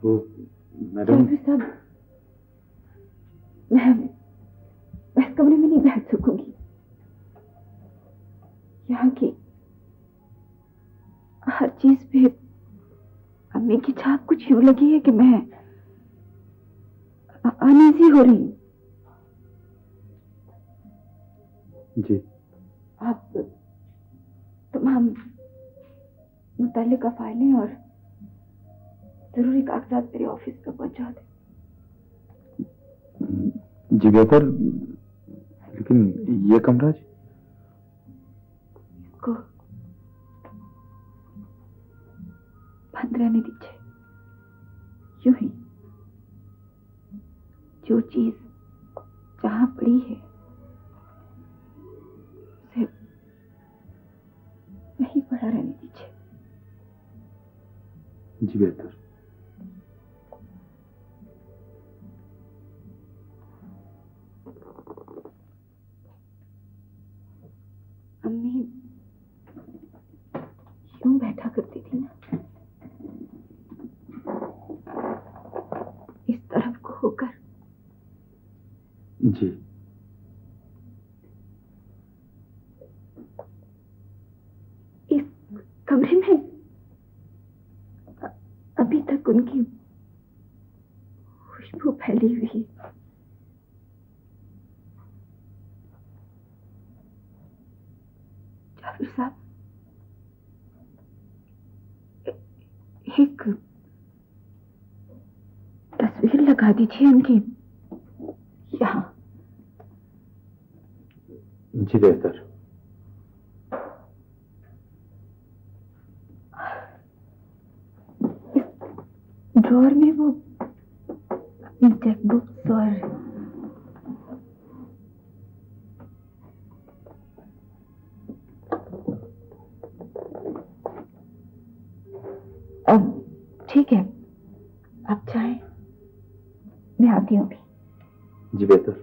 वो मैडम साहब, मैं इस कमरे में नहीं बैठ सकूंगी। यहाँ की हर चीज पे अम्मी की छाप कुछ यूं लगी है कि मैं अनईजी हो रही हूँ। जी, आप तमाम मुतल्लिका फाइलें और जरूरी कागजात मेरे ऑफिस पे पहुंचा दें। जी बेहतर, लेकिन ये कमरा जी इसको बंद रहने दीजिए। यूं ही जो चीज जहां पड़ी है उसे वहीं पड़ा रहने दीजिए। जी बेहतर। अम्मी यूं बैठा करती थी ना, इस तरफ को होकर। जी, इस कमरे में अभी तक उनकी खुशबू फैली हुई है। जाफर साहब, एक तस्वीर लगा दीजिए उनकी यहाँ। जी बेहतर। ड्रॉअर में वो चेकबुक्स और अब ठीक है, आप चाहें मैं आती हूँ अभी। जी बेहतर।